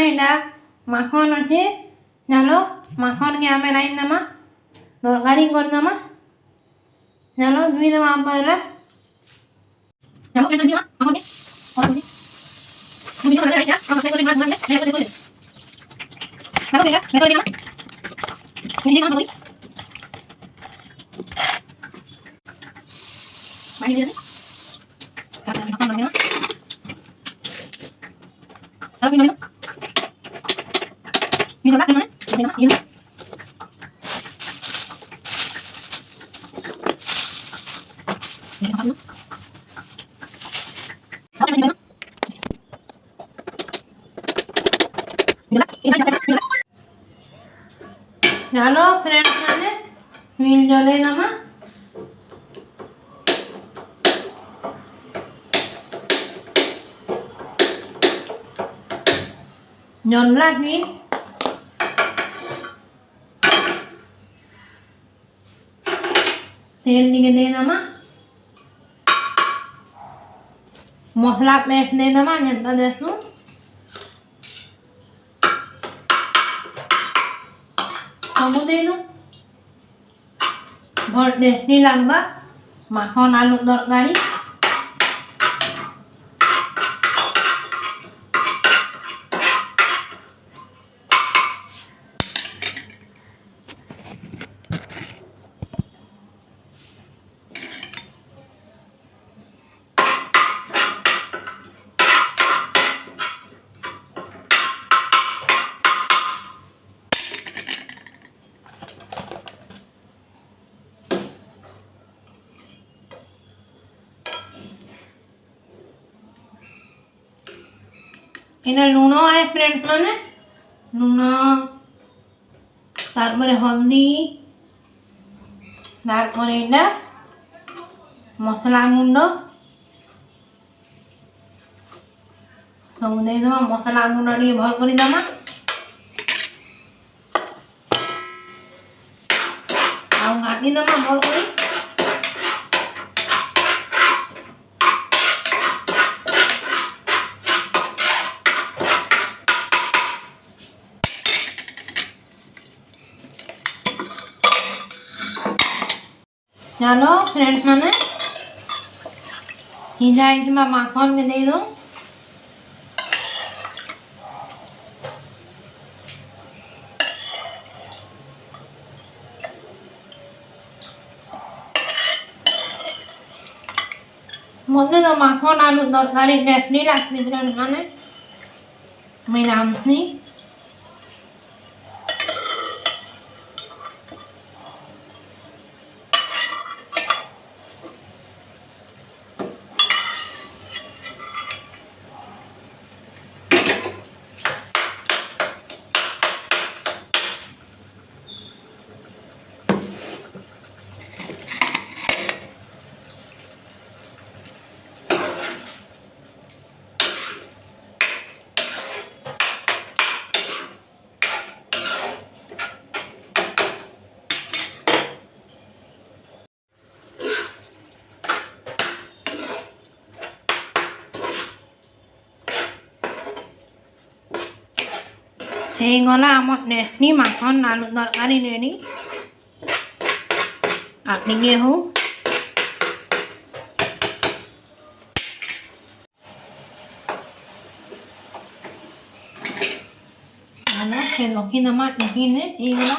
ଏଇଟା ମାଖନ ଅଛି ଚାଲ ମାଖନ କେ ଆମେ ରାଇ ଦେମା ତରକାରୀ କରିଦେମା ଚାଲ ଧୁଇ ଦେମା ପହଲା ଚାଲ ଏଟା ଦିଅ ଆମକେ और मुझे तो लग रहा है हम अपने को दिमाग में मैं को बोले चलो बेटा मैं तो दिमाग मुझे कहां बोली पानी दे दे चलो ढक्कन लगा चलो भी लो ये लगा मैंने ये चलो फ्रेंड्स मैंने मिल जले दमा जल्ला मिल तेल दिए दे दमा मसला पेस्ट दे दमा जनता देसु सब दे दो बहुत टेस्टी लगवा माखन आलू तरकारी इना लूण है फ्रेंड्स माने लूण तारपरे हल्दी तारपरे इना मसला गुंड सब दे दमा मसला गुंड टी भल कर दमा आ घाटी दमा भल कर चलो फ्रेंड्स माने हिजा इसमें माखन के दे दो मुझे तो माखन आलू तरकारी टेस्टी लगती फ्रेंड्स माने मैं जानती गला आम टेस्टी माखन आलू तरकारी रेडी आखिगे हो रखी दमा टिफिन गला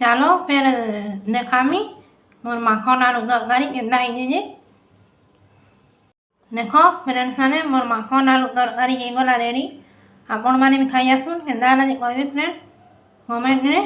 चलो फिर देखामी मोर माखन आलू तरकारी केन्ता हे देख फ्रेंड्स माने मोर माखन आलू तरकारी गला रेडी आपण माने भी खाई आसुन केन्ता कहे फ्रेंड्स कमेंट रे